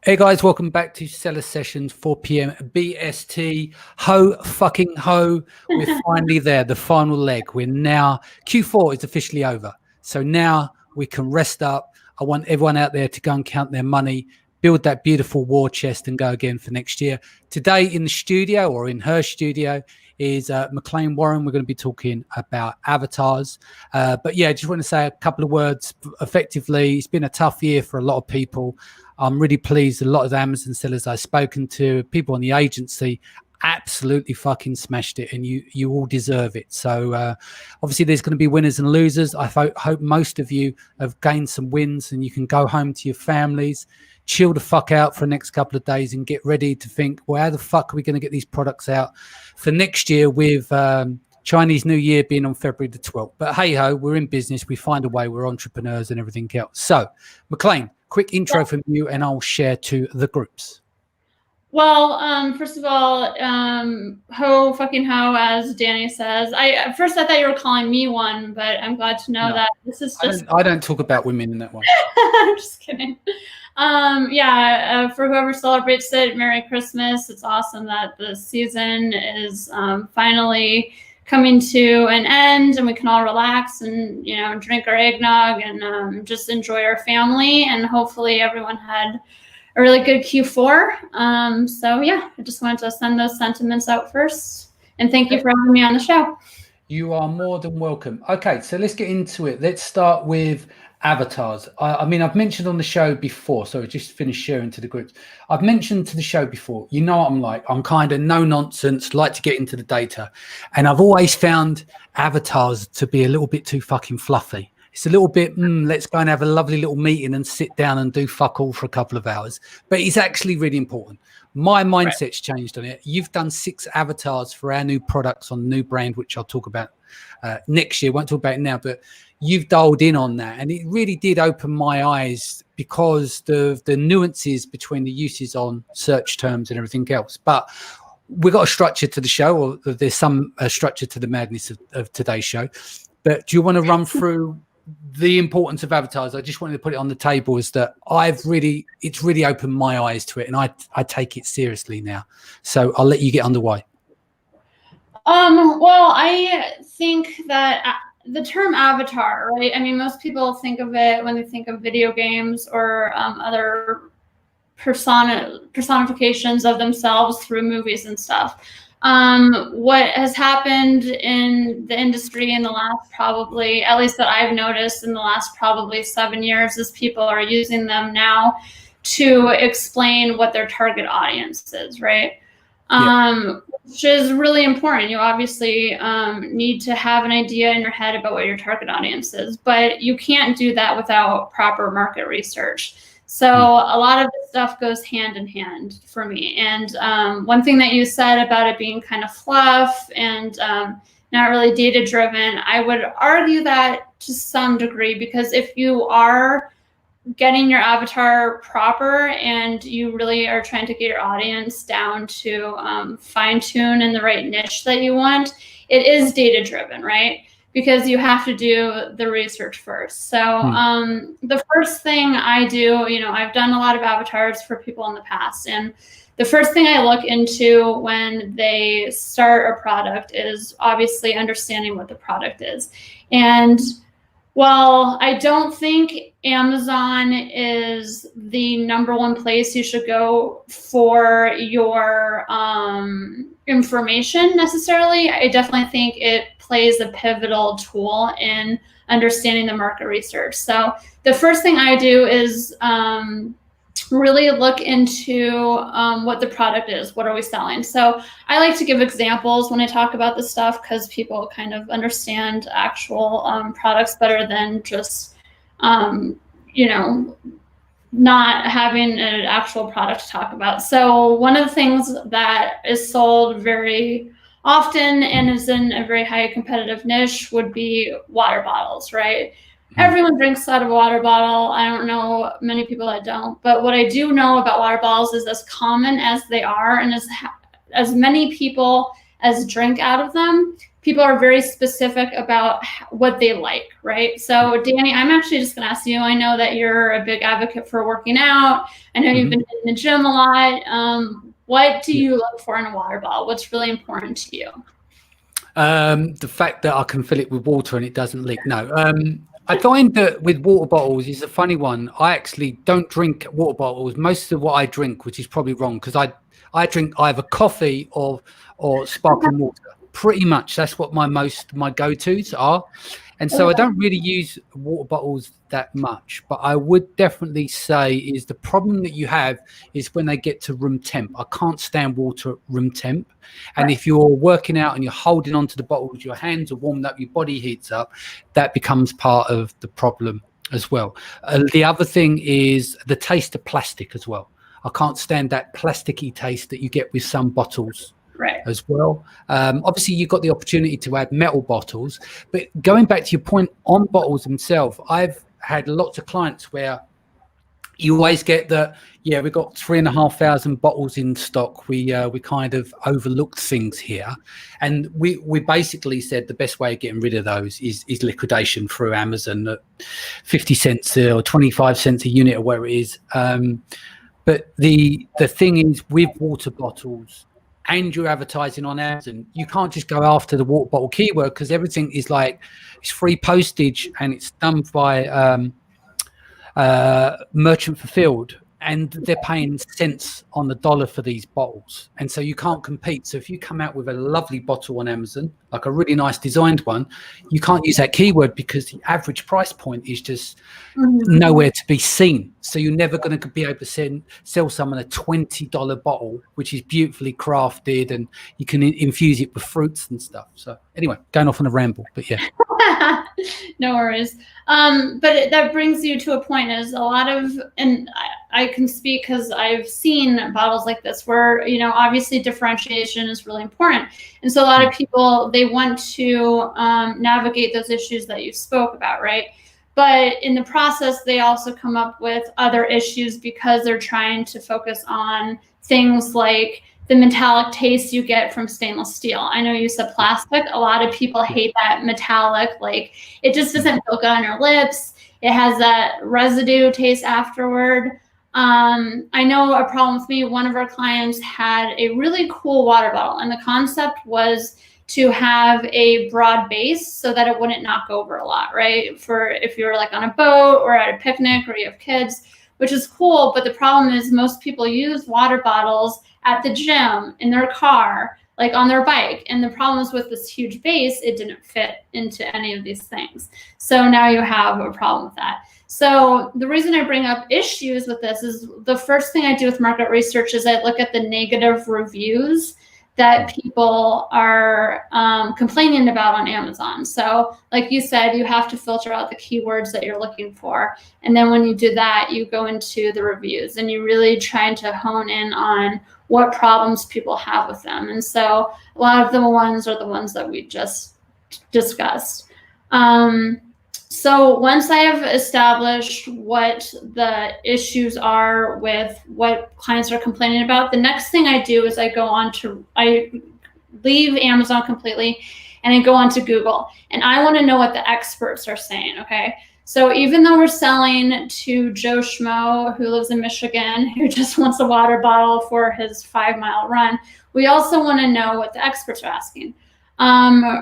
Hey guys, welcome back to Seller Sessions, 4 p.m. BST. Ho fucking ho. We're finally there, the final leg. We're now, Q4 is officially over. So now we can rest up. I want everyone out there to go and count their money, build that beautiful war chest and go again for next year. Today in the studio or in her studio is McLean Warren. We're going to be talking about avatars. But yeah, I just want to say a couple of words. Effectively, it's been a tough year for a lot of people. I'm really pleased. A lot of the Amazon sellers I've spoken to, people on the agency, absolutely fucking smashed it, and you all deserve it. So obviously there's going to be winners and losers. I hope most of you have gained some wins and you can go home to your families, chill the fuck out for the next couple of days and get ready to think, well, how the fuck are we going to get these products out for next year with Chinese New Year being on February the 12th. But hey ho, we're in business. We find a way. We're entrepreneurs and everything else. So McLean, quick intro from you and I'll share to the groups. Well, first of all, ho fucking ho, as Danny says. At first I thought you were calling me one, but I'm glad to know that this is just... I don't talk about women in that one. I'm just kidding. For whoever celebrates it, Merry Christmas. It's awesome that the season is finally coming to an end and we can all relax and, you know, drink our eggnog and just enjoy our family. And hopefully everyone had a really good Q4. So yeah, I just wanted to send those sentiments out first. And thank you for having me on the show. You are more than welcome. Okay, so let's get into it. Let's start with avatars. I mean, I've mentioned on the show before, so I just finished sharing to the groups. I've mentioned to the show before, you know what I'm like. I'm kind of no nonsense, like to get into the data. And I've always found avatars to be a little bit too fucking fluffy. It's a little bit, let's go and have a lovely little meeting and sit down and do fuck all for a couple of hours. But it's actually really important. My mindset's changed on it. You've done 6 avatars for our new products on the new brand, which I'll talk about next year. Won't talk about it now, but you've dialed in on that. And it really did open my eyes because the nuances between the uses on search terms and everything else. But we've got a structure to the show, or there's some structure to the madness of today's show. But do you want to run through the importance of avatars? I just wanted to put it on the table is that it's really opened my eyes to it, and I take it seriously now. So I'll let you get underway. Well, I think that the term avatar, right? I mean, most people think of it when they think of video games or other personifications of themselves through movies and stuff. What has happened in the industry in the last probably, at least that I've noticed in the last probably 7 years, is people are using them now to explain what their target audience is, right? Which is really important. You obviously need to have an idea in your head about what your target audience is, but you can't do that without proper market research. So a lot of this stuff goes hand in hand for me. And one thing that you said about it being kind of fluff and not really data driven, I would argue that to some degree, because if you are getting your avatar proper and you really are trying to get your audience down to fine tune in the right niche that you want, it is data driven, right? Because you have to do the research first. So the first thing I do, you know, I've done a lot of avatars for people in the past. And the first thing I look into when they start a product is obviously understanding what the product is. And while I don't think Amazon is the #1 place you should go for your information necessarily, I definitely think it plays a pivotal tool in understanding the market research. So the first thing I do is really look into what the product is. What are we selling? So I like to give examples when I talk about this stuff because people kind of understand actual products better than just, you know, not having an actual product to talk about. So one of the things that is sold very often and is in a very high competitive niche would be water bottles, right? Everyone drinks out of a water bottle. I don't know many people that don't, but what I do know about water bottles is as common as they are and as many people as drink out of them, people are very specific about what they like, right? So Danny, I'm actually just going to ask you, I know that you're a big advocate for working out. I know you've been in the gym a lot. What do you look for in a water bottle? What's really important to you? The fact that I can fill it with water and it doesn't leak. No, I find that with water bottles is a funny one. I actually don't drink water bottles. Most of what I drink, which is probably wrong, because I drink either coffee or sparkling water. Pretty much that's what my go-tos are. And so I don't really use water bottles that much, but I would definitely say is the problem that you have is when they get to room temp. I can't stand water at room temp. And if you're working out and you're holding onto the bottles, your hands are warmed up, your body heats up, that becomes part of the problem as well. The other thing is the taste of plastic as well. I can't stand that plasticky taste that you get with some bottles. As well. Obviously, you've got the opportunity to add metal bottles, but going back to your point on bottles themselves, I've had lots of clients where you always get that, yeah, we've got 3,500 bottles in stock. We kind of overlooked things here, and we basically said the best way of getting rid of those is liquidation through Amazon at 50 cents or 25 cents a unit or where it is. But the thing is with water bottles, and you're advertising on Amazon, you can't just go after the water bottle keyword because everything is like it's free postage and it's done by merchant fulfilled, and they're paying cents on the dollar for these bottles, and so you can't compete. So if you come out with a lovely bottle on Amazon, like a really nice designed one, you can't use that keyword because the average price point is just nowhere to be seen. So you're never going to be able to sell someone a $20 bottle, which is beautifully crafted, and you can infuse it with fruits and stuff. So anyway, going off on a ramble, but yeah. No worries. But that brings you to a point is a lot of, and I can speak because I've seen bottles like this where, you know, obviously differentiation is really important. And so a lot of people, they want to navigate those issues that you spoke about, right? But in the process, they also come up with other issues because they're trying to focus on things like the metallic taste you get from stainless steel. I know you said plastic. A lot of people hate that metallic, like it just doesn't feel good on your lips. It has that residue taste afterward. I know a problem with me, one of our clients had a really cool water bottle, and the concept was to have a broad base so that it wouldn't knock over a lot, right? For if you're like on a boat or at a picnic or you have kids, which is cool. But the problem is most people use water bottles at the gym, in their car, like on their bike. And the problem is with this huge base, it didn't fit into any of these things. So now you have a problem with that. So the reason I bring up issues with this is the first thing I do with market research is I look at the negative reviews that people are complaining about on Amazon. So like you said, you have to filter out the keywords that you're looking for. And then when you do that, you go into the reviews and you really try to hone in on what problems people have with them. And so a lot of the ones are the ones that we just discussed. So once I have established what the issues are with what clients are complaining about, the next thing I do is I leave Amazon completely and I go on to Google, and I want to know what the experts are saying. Okay. So even though we're selling to Joe Schmo who lives in Michigan, who just wants a water bottle for his 5-mile run, we also want to know what the experts are asking.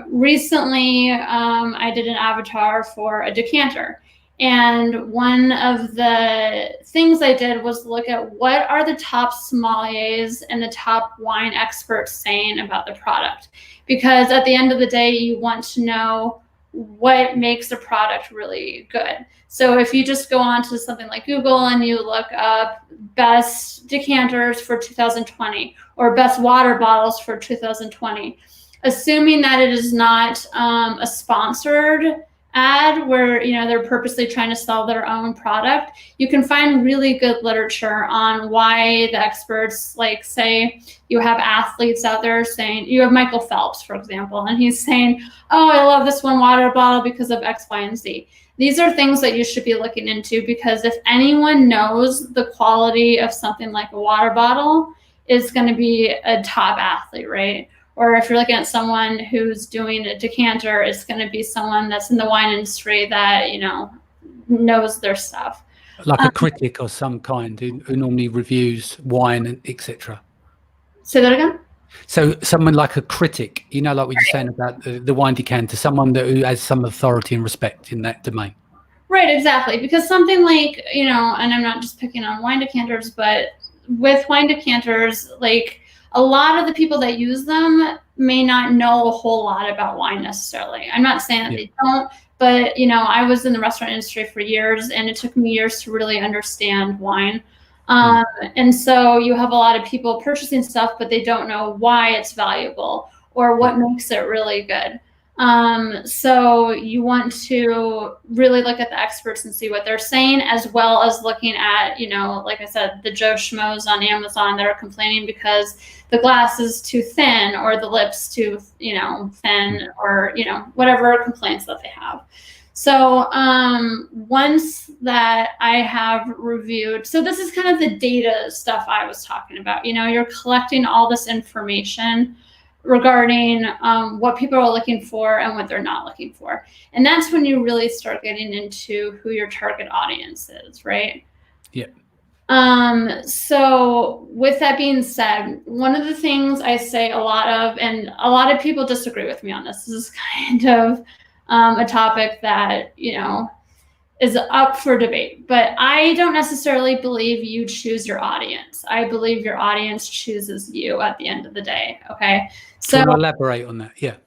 Recently, I did an avatar for a decanter, and one of the things I did was look at what are the top sommeliers and the top wine experts saying about the product, because at the end of the day, you want to know what makes a product really good. So if you just go on to something like Google and you look up best decanters for 2020 or best water bottles for 2020, assuming that it is not a sponsored ad where, you know, they're purposely trying to sell their own product, you can find really good literature on why the experts, like say you have athletes out there saying, you have Michael Phelps, for example, and he's saying, oh, I love this one water bottle because of X, Y, and Z. These are things that you should be looking into, because if anyone knows the quality of something like a water bottle, is going to be a top athlete, right? Or if you're looking at someone who's doing a decanter, it's going to be someone that's in the wine industry that, you know, knows their stuff. Like a critic or some kind who normally reviews wine and etc. Say that again? So someone like a critic, you know, like what you're saying about the wine decanter, someone who has some authority and respect in that domain. Right, exactly. Because something like, you know, and I'm not just picking on wine decanters, but with wine decanters, like a lot of the people that use them may not know a whole lot about wine necessarily. I'm not saying that they don't, but, you know, I was in the restaurant industry for years, and it took me years to really understand wine. And so you have a lot of people purchasing stuff, but they don't know why it's valuable or what makes it really good. So you want to really look at the experts and see what they're saying, as well as looking at, you know, like I said, the Joe Schmoes on Amazon that are complaining because the glass is too thin or the lips too, you know, thin, or, you know, whatever complaints that they have. So once that I have reviewed, so this is kind of the data stuff I was talking about. You know, you're collecting all this information regarding what people are looking for and what they're not looking for. And that's when you really start getting into who your target audience is, right? Yeah. So with that being said, one of the things I say a lot of, and a lot of people disagree with me on this is kind of a topic that, you know, is up for debate, but I don't necessarily believe you choose your audience. I believe your audience chooses you at the end of the day. Okay. So can I elaborate on that? Yeah.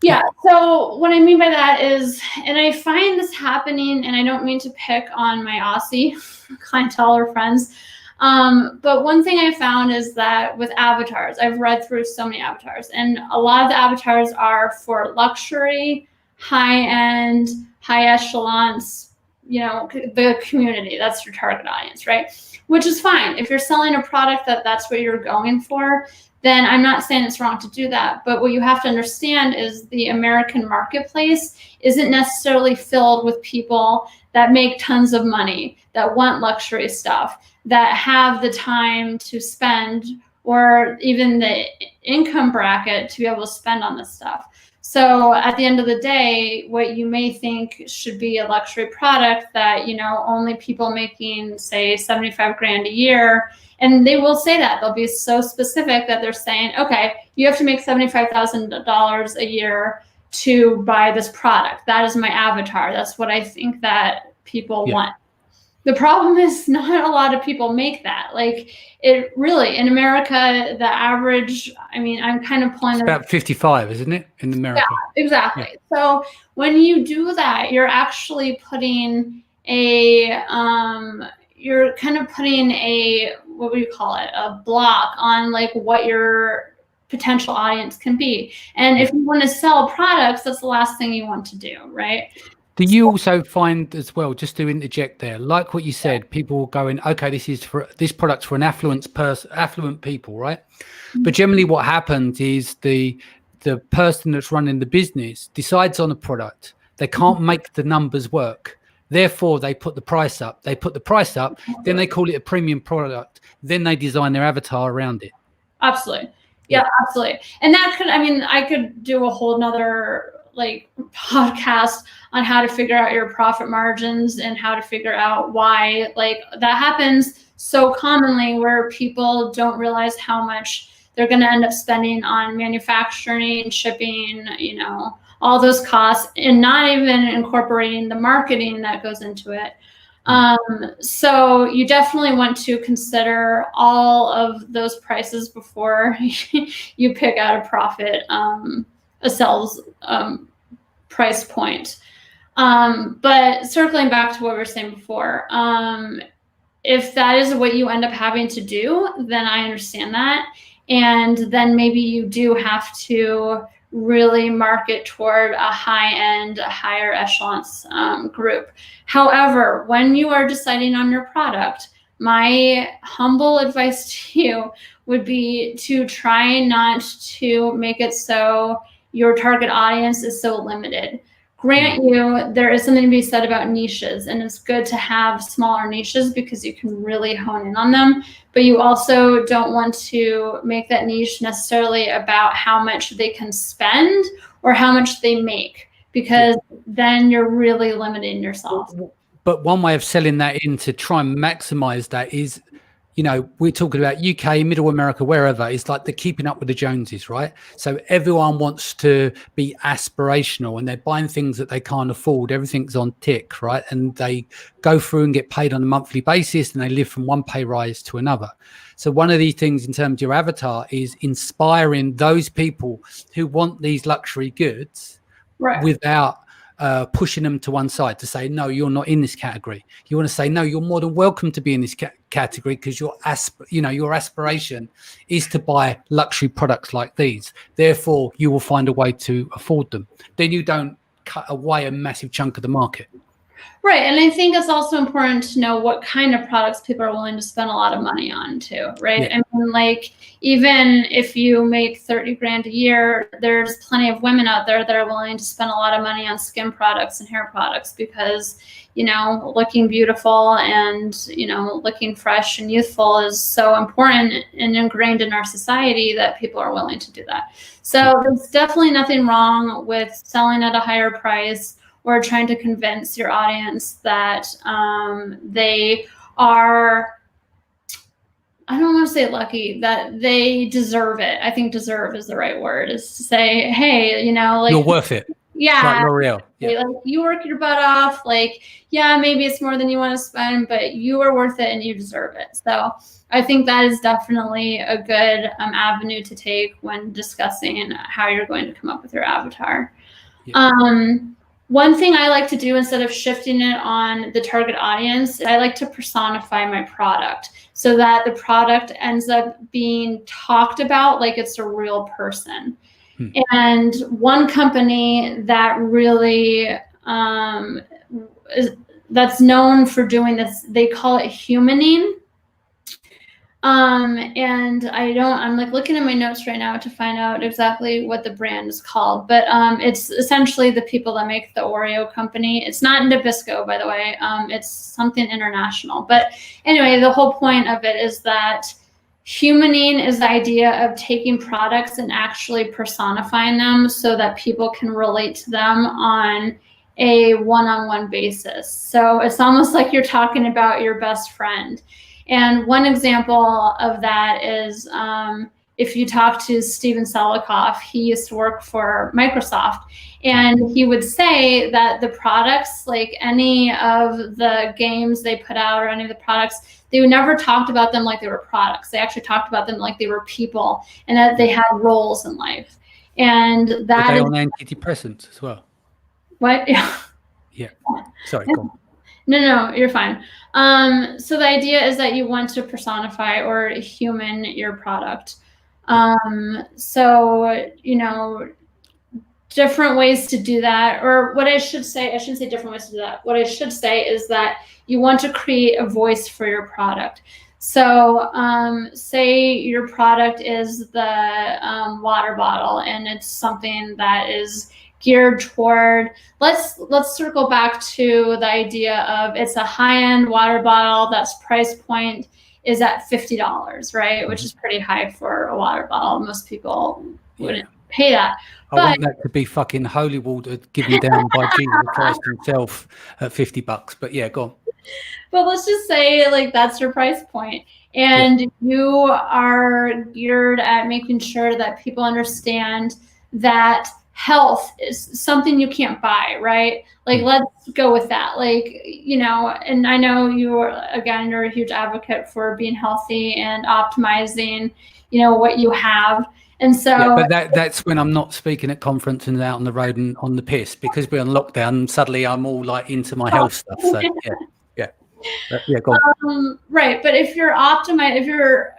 Yeah. So what I mean by that is, and I find this happening, and I don't mean to pick on my Aussie clientele or friends, but one thing I found is that with avatars, I've read through so many avatars, and a lot of the avatars are for luxury, high-end, high echelons, you know, the community. That's your target audience, right? Which is fine. If you're selling a product that's what you're going for, then I'm not saying it's wrong to do that. But what you have to understand is the American marketplace isn't necessarily filled with people that make tons of money, that want luxury stuff, that have the time to spend, or even the income bracket to be able to spend on this stuff. So at the end of the day, what you may think should be a luxury product that, you know, only people making, say, 75 grand a year, and they will say that. They'll be so specific that they're saying, okay, you have to make $75,000 a year to buy this product. That is my avatar. That's what I think that people want. The problem is not a lot of people make that. Like, it really, in America, the average, I mean, I'm kind of pulling. It's about 55, isn't it, in America? Yeah, exactly. Yeah. So when you do that, you're actually putting a, you're kind of putting a, what would you call it, a block on like what your potential audience can be. And if you want to sell products, that's the last thing you want to do, right? Do you also find as well, just to interject there, like what you said, people going, okay, this product's for an affluent people, right? Mm-hmm. But generally what happens is the person that's running the business decides on a product. They can't make the numbers work. Therefore, they put the price up. Then they call it a premium product. Then they design their avatar around it. Absolutely. Yeah, absolutely. And that could, I mean, I could do a whole nother like podcast on how to figure out your profit margins and how to figure out why like that happens so commonly, where people don't realize how much they're going to end up spending on manufacturing, shipping, you know, all those costs, and not even incorporating the marketing that goes into it. So you definitely want to consider all of those prices before you pick out a profit, a sales price point. But circling back to what we were saying before, if that is what you end up having to do, then I understand that. And then maybe you do have to really market toward a high-end, higher echelons group. However, when you are deciding on your product, my humble advice to you would be to try not to make it so your target audience is so limited. Grant you, there is something to be said about niches, and it's good to have smaller niches because you can really hone in on them. But you also don't want to make that niche necessarily about how much they can spend or how much they make, because then you're really limiting yourself. But one way of selling that in to try and maximize that is, you know, we're talking about UK, Middle America, wherever. It's like the keeping up with the Joneses, right? So everyone wants to be aspirational and they're buying things that they can't afford. Everything's on tick, right? And they go through and get paid on a monthly basis and they live from one pay rise to another. So one of these things in terms of your avatar is inspiring those people who want these luxury goods, right, without pushing them to one side to say, no, you're not in this category. You want to say, no, you're more than welcome to be in this category because your aspiration is to buy luxury products like these. Therefore, you will find a way to afford them. Then you don't cut away a massive chunk of the market. Right. And I think it's also important to know what kind of products people are willing to spend a lot of money on too, right? Yeah. I mean, like, even if you make 30 grand a year, there's plenty of women out there that are willing to spend a lot of money on skin products and hair products because, you know, looking beautiful and, you know, looking fresh and youthful is so important and ingrained in our society that people are willing to do that. So there's definitely nothing wrong with selling at a higher price or trying to convince your audience that they are, I don't want to say lucky, that they deserve it. I think deserve is the right word, is to say, hey, you know, like, you're worth it. Yeah. Like L'Oreal. Yeah. Like, you work your butt off. Like, yeah, maybe it's more than you want to spend, but you are worth it and you deserve it. So I think that is definitely a good avenue to take when discussing how you're going to come up with your avatar. Yeah. One thing I like to do instead of shifting it on the target audience, I like to personify my product so that the product ends up being talked about like it's a real person. And one company that really that's known for doing this, they call it Humaning. And I'm like looking at my notes right now to find out exactly what the brand is called, but it's essentially the people that make the Oreo company. It's not Nabisco, by the way. It's something international. But anyway, the whole point of it is that humaning is the idea of taking products and actually personifying them so that people can relate to them on a one-on-one basis. So it's almost like you're talking about your best friend. And one example of that is if you talk to Steven Selikoff, he used to work for Microsoft, and he would say that the products, like any of the games they put out or any of the products, they never talked about them like they were products. They actually talked about them like they were people and that they had roles in life. And that are they on antidepressants as well? What? Yeah. Yeah. Sorry, go on. No, you're fine. So the idea is that you want to personify or human your product. So, you know, different ways to do that, or what I shouldn't say different ways to do that. What I should say is that you want to create a voice for your product. So say your product is the water bottle and it's something that is geared toward, let's circle back to the idea of it's a high-end water bottle that's price point is at $50, right? Which is pretty high for a water bottle. Most people wouldn't pay that. I want that to be fucking holy water given down by Jesus Christ himself at $50. But yeah, go on. But let's just say like that's your price point. And you are geared at making sure that people understand that health is something you can't buy, right? Like, let's go with that. Like, you know, and I know you're a huge advocate for being healthy and optimizing, you know, what you have. And so, but that's when I'm not speaking at conferences and out on the road and on the piss, because we're on lockdown. Suddenly I'm all like into my health stuff. So go on. Right. But if you're optimized,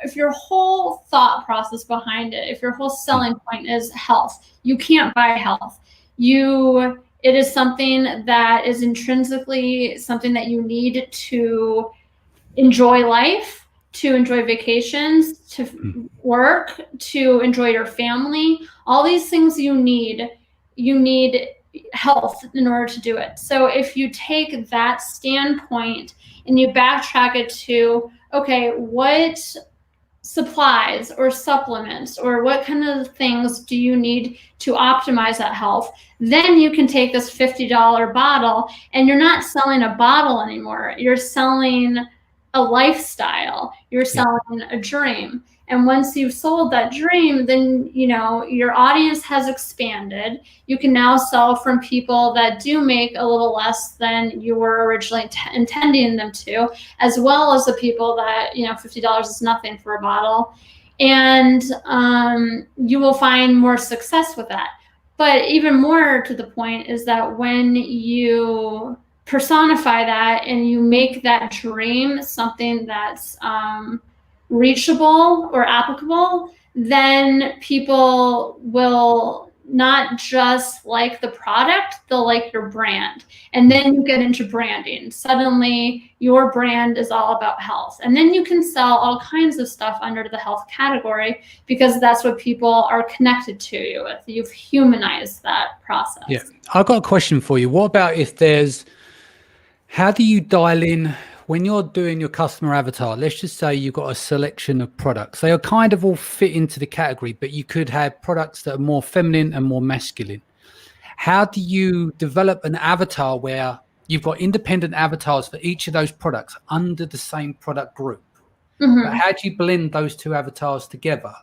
if your whole thought process behind it, if your whole selling point is health, you can't buy health. It is something that is intrinsically something that you need to enjoy life, to enjoy vacations, to work, to enjoy your family. All these things you need health in order to do it. So if you take that standpoint and you backtrack it to, okay, what supplies or supplements or what kind of things do you need to optimize that health, then you can take this $50 bottle, and you're not selling a bottle anymore. You're selling a lifestyle. You're selling a dream. And once you've sold that dream, then, you know, your audience has expanded. You can now sell from people that do make a little less than you were originally intending them to, as well as the people that, you know, $50 is nothing for a bottle. And you will find more success with that. But even more to the point is that when you personify that and you make that dream something that's reachable or applicable, then people will not just like the product, they'll like your brand. And then you get into branding. Suddenly your brand is all about health. And then you can sell all kinds of stuff under the health category, because that's what people are connected to you with. You've humanized that process. Yeah. I've got a question for you. What about if there's, how do you dial in when you're doing your customer avatar? Let's just say you've got a selection of products. They are kind of all fit into the category, but you could have products that are more feminine and more masculine. How do you develop an avatar where you've got independent avatars for each of those products under the same product group? But how do you blend those two avatars together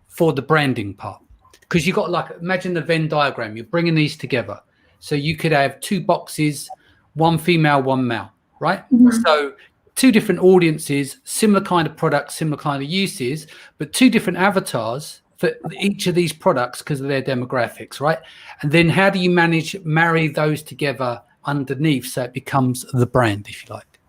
for the branding part? Because you've got, like, imagine the Venn diagram. You're bringing these together. So you could have two boxes, one female, one male, right? So two different audiences, similar kind of products, similar kind of uses, but two different avatars for each of these products because of their demographics, right? And then how do you marry those together underneath so it becomes the brand, if you like?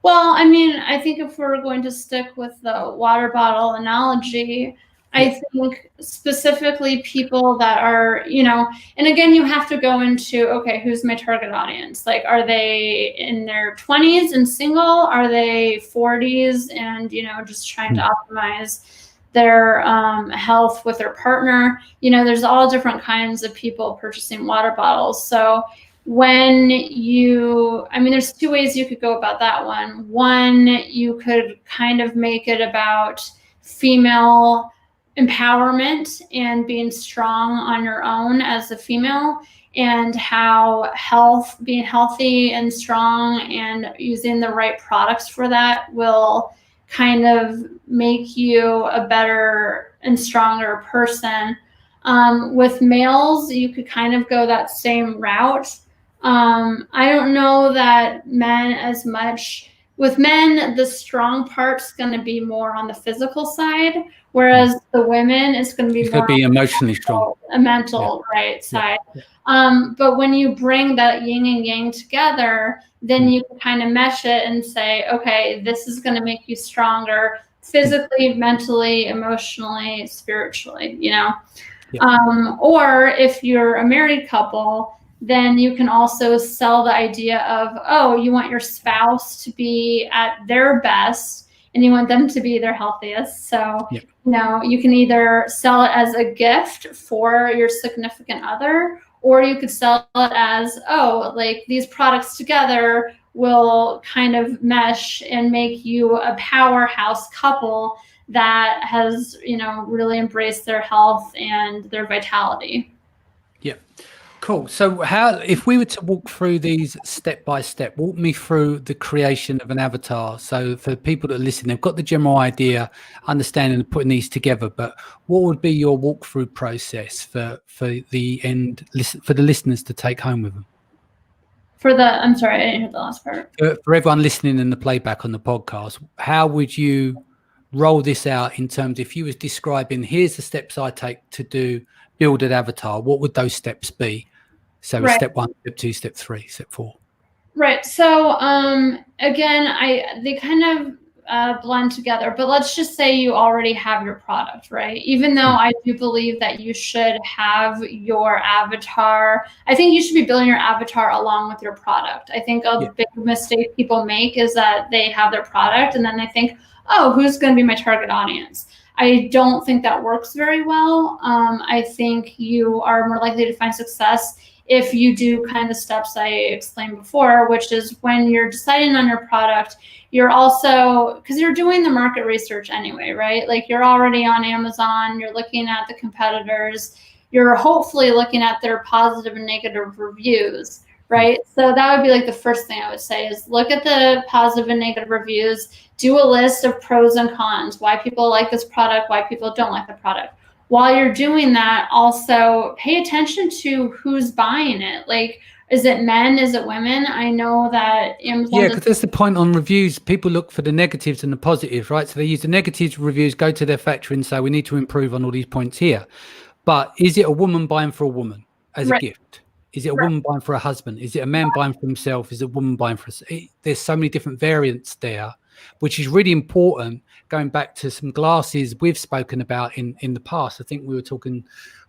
Well, I mean, I think if we're going to stick with the water bottle analogy, I think specifically people that are, you know, and again, you have to go into, okay, who's my target audience? Like, are they in their 20s and single? Are they 40s and, you know, just trying to optimize their health with their partner? You know, there's all different kinds of people purchasing water bottles. So when you, I mean, there's two ways you could go about that one. One, you could kind of make it about female empowerment and being strong on your own as a female, and how being healthy and strong and using the right products for that will kind of make you a better and stronger person. With males, you could kind of go that same route. I don't know that men as much. With men, the strong part's going to be more on the physical side, whereas the women is going to be more emotionally strong, a mental side. But when you bring that yin and yang together, then you can kind of mesh it and say, okay, this is going to make you stronger physically, mentally, emotionally, spiritually, you know? Or if you're a married couple, then you can also sell the idea of, oh, you want your spouse to be at their best and you want them to be their healthiest. So, you know, you can either sell it as a gift for your significant other, or you could sell it as, oh, like these products together will kind of mesh and make you a powerhouse couple that has, you know, really embraced their health and their vitality. Yeah. Cool. So how, if we were to walk through these step by step, walk me through the creation of an avatar. So for people that listen, they've got the general idea, understanding and putting these together, but what would be your walkthrough process for the end, for the listeners to take home with them? I'm sorry, I didn't hear the last part. For everyone listening in the playback on the podcast, how would you roll this out in terms, if you was describing, here's the steps I take to build an avatar, what would those steps be? So step 1, step 2, step 3, step 4. Right. So again, they kind of blend together, but let's just say you already have your product, right? Even though I do believe that you should have your avatar, I think you should be building your avatar along with your product. I think a big mistake people make is that they have their product and then they think, oh, who's going to be my target audience? I don't think that works very well. I think you are more likely to find success if you do kind of the steps I explained before, which is when you're deciding on your product, you're also, because you're doing the market research anyway, right? Like you're already on Amazon, you're looking at the competitors, you're hopefully looking at their positive and negative reviews, right? So that would be like the first thing I would say is look at the positive and negative reviews, do a list of pros and cons, why people like this product, why people don't like the product. While you're doing that, also pay attention to who's buying it. Like, is it men? Is it women? I know that Amazon. Yeah, because that's the point on reviews. People look for the negatives and the positives, right? So they use the negative reviews, go to their factory and say, we need to improve on all these points here. But is it a woman buying for a woman as a gift? Is it a woman buying for a husband? Is it a man buying for himself? Is it a woman buying for there's so many different variants there, which is really important. Going back to some glasses we've spoken about in the past. I think we were talking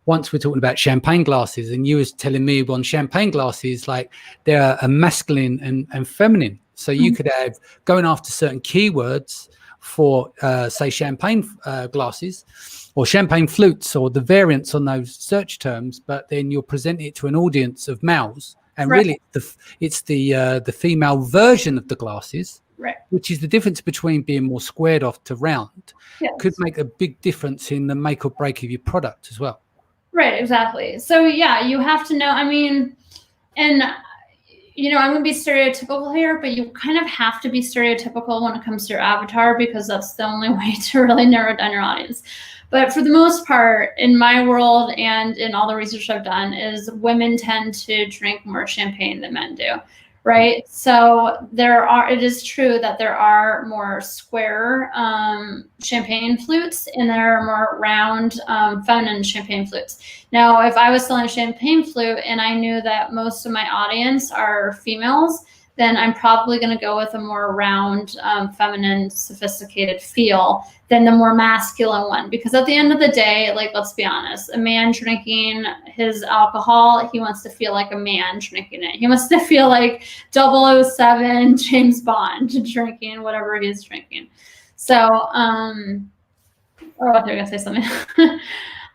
about champagne glasses, and you was telling me on champagne glasses, like they're a masculine and feminine. So you could have going after certain keywords for say champagne glasses or champagne flutes or the variants on those search terms, but then you'll present it to an audience of males, and really it's the female version of the glasses, which is the difference between being more squared off to round. Could make a big difference in the make or break of your product as well. Right, exactly. So yeah, you have to know, I mean, and you know, I'm going to be stereotypical here, but you kind of have to be stereotypical when it comes to your avatar, because that's the only way to really narrow down your audience. But for the most part, in my world and in all the research I've done, is women tend to drink more champagne than men do, right? So it is true that there are more square champagne flutes, and there are more round feminine champagne flutes. Now, if I was selling a champagne flute and I knew that most of my audience are females, then I'm probably going to go with a more round, feminine, sophisticated feel than the more masculine one. Because at the end of the day, like, let's be honest, a man drinking his alcohol, he wants to feel like a man drinking it. He wants to feel like 007 James Bond drinking whatever he's drinking. So, oh, I thought you were going to say something.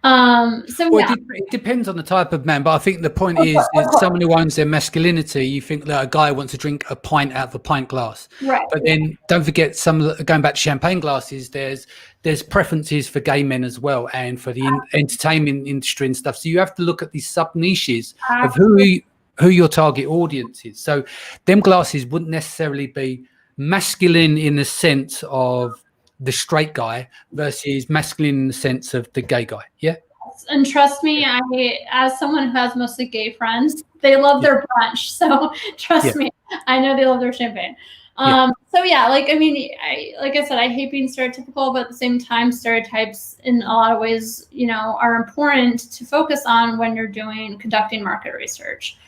It depends on the type of man, but I think the point is someone who owns their masculinity, you think that a guy wants to drink a pint out of a pint glass, right? But then don't forget, going back to champagne glasses, there's preferences for gay men as well, and for the entertainment industry and stuff. So you have to look at these sub niches of who your target audience is. So them glasses wouldn't necessarily be masculine in the sense of the straight guy versus masculine in the sense of the gay guy. Yeah. And trust me, as someone who has mostly gay friends, they love their brunch. So trust me, I know they love their champagne. So yeah, like, I mean, like I said, I hate being stereotypical, but at the same time, stereotypes in a lot of ways, you know, are important to focus on when you're conducting market research.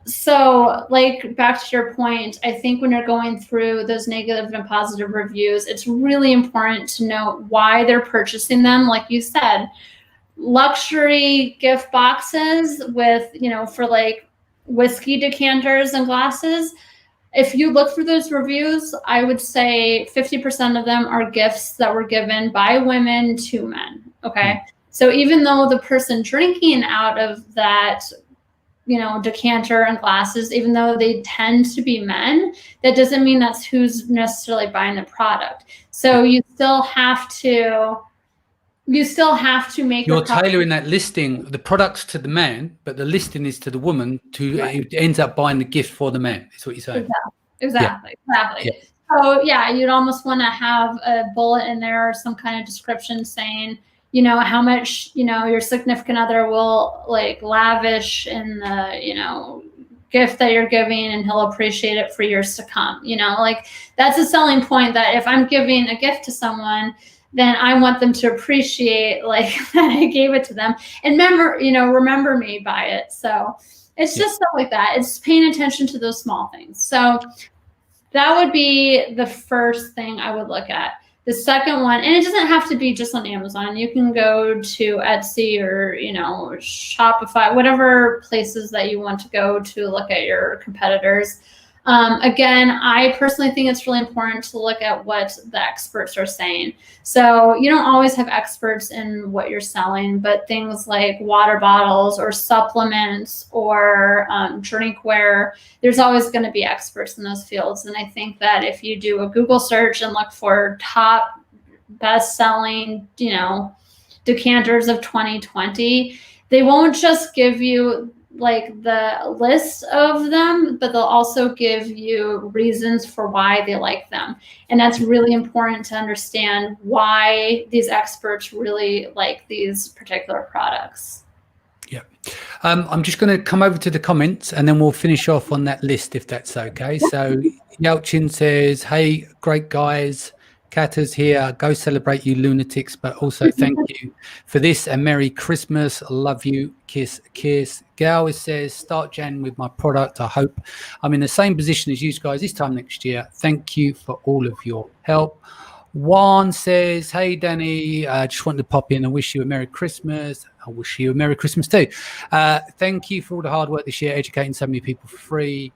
So like, back to your point, I think when you're going through those negative and positive reviews, it's really important to know why they're purchasing them. Like you said, luxury gift boxes with, you know, for like whiskey decanters and glasses. If you look through those reviews, I would say 50% of them are gifts that were given by women to men. Okay. So even though the person drinking out of that, you know, decanter and glasses, even though they tend to be men, that doesn't mean that's who's necessarily buying the product. So you still have to make. You're tailoring that listing, the products to the man, but the listing is to the woman who ends up buying the gift for the man. Is what you're saying. Exactly. Yeah. So yeah, you'd almost want to have a bullet in there or some kind of description saying, you know, how much, you know, your significant other will like lavish in the, you know, gift that you're giving, and he'll appreciate it for years to come. You know, like, that's a selling point, that if I'm giving a gift to someone, then I want them to appreciate, like, that I gave it to them and remember me by it. So it's just stuff like that. It's paying attention to those small things. So that would be the first thing I would look at. The second one, and it doesn't have to be just on Amazon. You can go to Etsy or, you know, Shopify, whatever places that you want to go to look at your competitors. Again, I personally think it's really important to look at what the experts are saying. So you don't always have experts in what you're selling, but things like water bottles or supplements or drinkware, there's always going to be experts in those fields. And I think that if you do a Google search and look for top best-selling, decanters of 2020, they won't just give you like the list of them, but they'll also give you reasons for why they like them. And that's really important to understand why these experts really like these particular products. Yeah. I'm just going to come over to the comments and then we'll finish off on that list if that's okay. So Yelchin says, hey, great guys. Kata's here. Go celebrate, you lunatics. But also thank you for this and Merry Christmas. Love you. Kiss, kiss. Gal says, start Jan with my product. I hope I'm in the same position as you guys this time next year. Thank you for all of your help. Juan says, hey, Danny, just wanted to pop in and wish you a Merry Christmas. I wish you a Merry Christmas too. Thank you for all the hard work this year, educating so many people for free.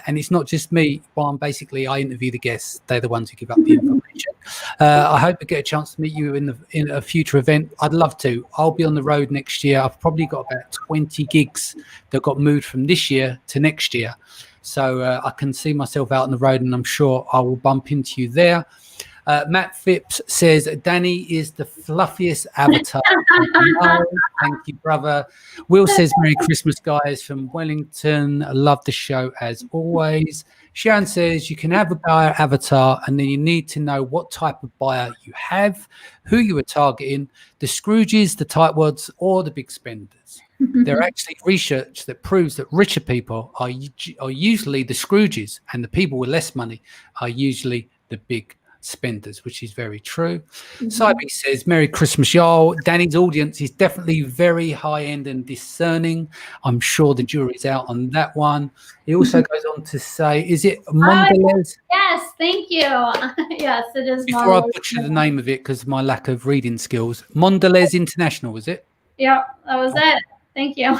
And it's not just me, Juan. Basically, I interview the guests. They're the ones who give up the information. I hope I get a chance to meet you in a future event. I'd love to. I'll be on the road next year. I've probably got about 20 gigs that got moved from this year to next year. So I can see myself out on the road, and I'm sure I will bump into you there. Matt Phipps says, Danny is the fluffiest avatar. Thank you, brother. Will says, Merry Christmas, guys, from Wellington. I love the show as always. Sharon says, you can have a buyer avatar and then you need to know what type of buyer you have, who you are targeting, the Scrooges, the tightwads, or the big spenders. There are actually research that proves that richer people are usually the Scrooges and the people with less money are usually the big spenders, which is very true. Cybe says, Merry Christmas, y'all. Danny's audience is definitely very high-end and discerning. I'm sure the jury's out on that one. He also goes on to say, is it Mondelez? Yes, thank you. Yes, it is. Before I butcher the name of it because of my lack of reading skills, Mondelez International, was it? Yeah, that was it. Thank you.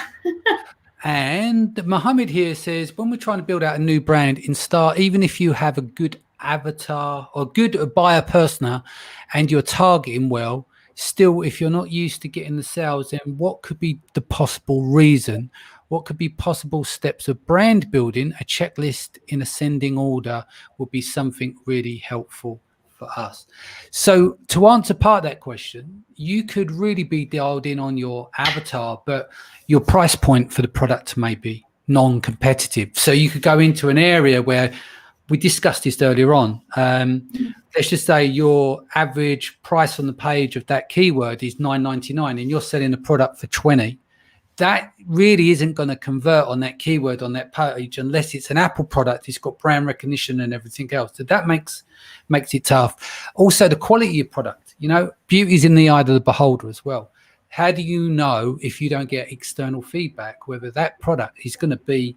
And Mohammed here says, when we're trying to build out a new brand in Star, even if you have a good avatar or good buyer persona and you're targeting well, still, if you're not used to getting the sales, then what could be the possible reason? What could be possible steps of brand building? A checklist in ascending order would be something really helpful for us. So to answer part of that question, you could really be dialed in on your avatar, but your price point for the product may be non-competitive. So you could go into an area where we discussed this earlier on. Let's just say your average price on the page of that keyword is $9.99 and you're selling a product for $20. That really isn't going to convert on that keyword on that page unless it's an Apple product. It's got brand recognition and everything else. So that makes it tough. Also, the quality of your product. Beauty is in the eye of the beholder as well. How do you know if you don't get external feedback whether that product is going to be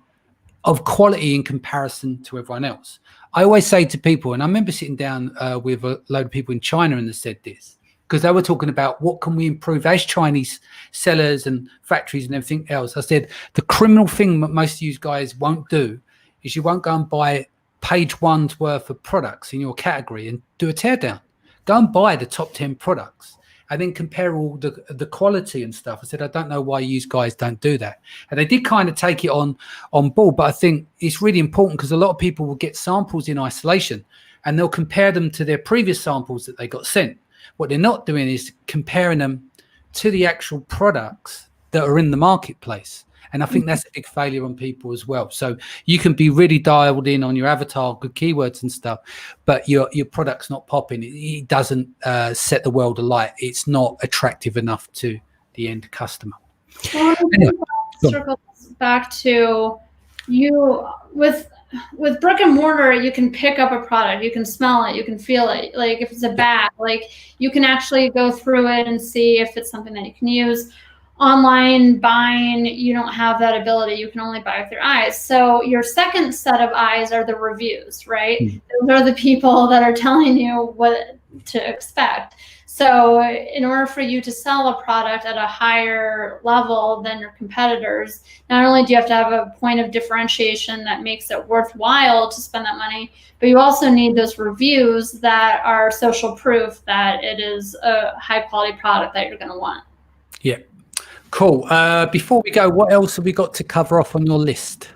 of quality in comparison to everyone else? I always say to people, and I remember sitting down with a load of people in China and they said this, because they were talking about what can we improve as Chinese sellers and factories and everything else. I said, the criminal thing that most of you guys won't do is you won't go and buy page one's worth of products in your category and do a teardown. Go and buy the top 10 products and then compare all the quality and stuff. I said, I don't know why you guys don't do that. And they did kind of take it on board, but I think it's really important because a lot of people will get samples in isolation and they'll compare them to their previous samples that they got sent. What they're not doing is comparing them to the actual products that are in the marketplace. And I think that's a big failure on people as well. So you can be really dialed in on your avatar, good keywords and stuff, but your product's not popping. It doesn't set the world alight. It's not attractive enough to the end customer. Well, anyway, circles back to you with brick and mortar. You can pick up a product, you can smell it, you can feel it. Like if it's a bag, like you can actually go through it and see if it's something that you can use. Online buying, you don't have that ability. You can only buy with your eyes. So your second set of eyes are the reviews, right? Those are the people that are telling you what to expect. So in order for you to sell a product at a higher level than your competitors, not only do you have to have a point of differentiation that makes it worthwhile to spend that money, but you also need those reviews that are social proof that it is a high quality product that you're going to want. Yeah. Cool. Before we go, what else have we got to cover off on your list?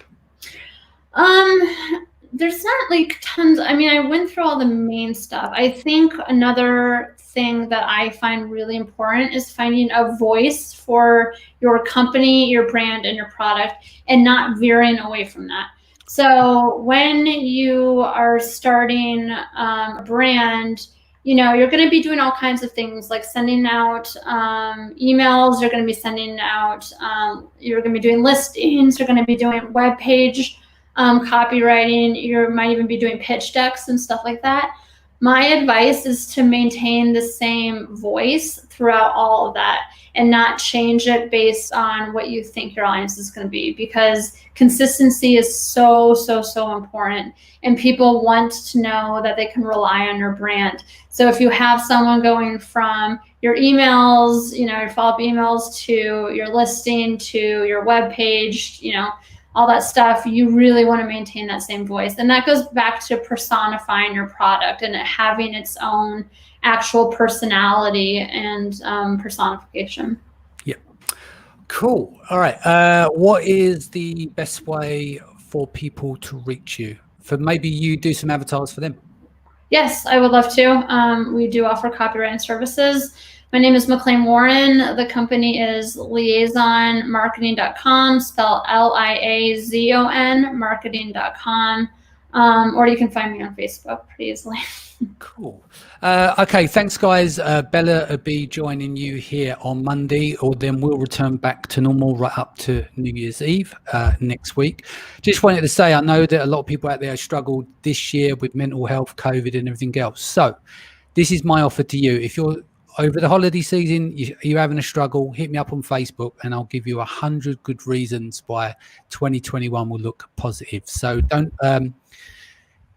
There's not like tons. I mean, I went through all the main stuff. I think another thing that I find really important is finding a voice for your company, your brand, and your product, and not veering away from that. So when you are starting a brand, you know, you're going to be doing all kinds of things like sending out emails, you're going to be sending out, you're going to be doing listings, you're going to be doing web page copywriting, you might even be doing pitch decks and stuff like that. My advice is to maintain the same voice throughout all of that and not change it based on what you think your audience is going to be, because consistency is so important, and people want to know that they can rely on your brand. So if you have someone going from your emails, you know, your follow-up emails, to your listing, to your web page, you know, all that stuff, you really want to maintain that same voice. And that goes back to personifying your product and it having its own actual personality and personification. Yeah. Cool. All right. What is the best way for people to reach you? For maybe you do some avatars for them? Yes, I would love to. We do offer copywriting services. My name is McLean Warren. The company is liaisonmarketing.com, spelled LIAZON marketing.com. Or you can find me on Facebook pretty easily. Cool. Okay, thanks guys. Bella will be joining you here on Monday, or then we'll return back to normal right up to New Year's Eve next week. Just wanted to say, I know that a lot of people out there struggled this year with mental health, COVID and everything else. So this is my offer to you. If you're over the holiday season, you're having a struggle, hit me up on Facebook and I'll give you 100 good reasons why 2021 will look positive. So don't...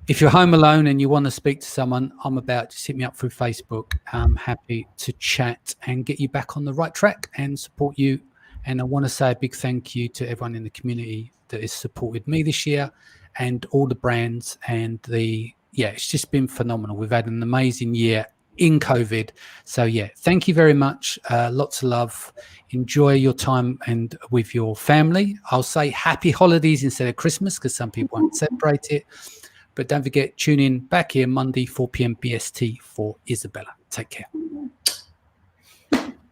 if you're home alone and you want to speak to someone, I'm about, just hit me up through Facebook. I'm happy to chat and get you back on the right track and support you. And I want to say a big thank you to everyone in the community that has supported me this year and all the brands. And it's just been phenomenal. We've had an amazing year in COVID. So yeah, thank you very much. Lots of love. Enjoy your time and with your family. I'll say happy holidays instead of Christmas because some people won't celebrate it. But don't forget, tune in back here Monday, 4 p.m. BST for Isabella. Take care.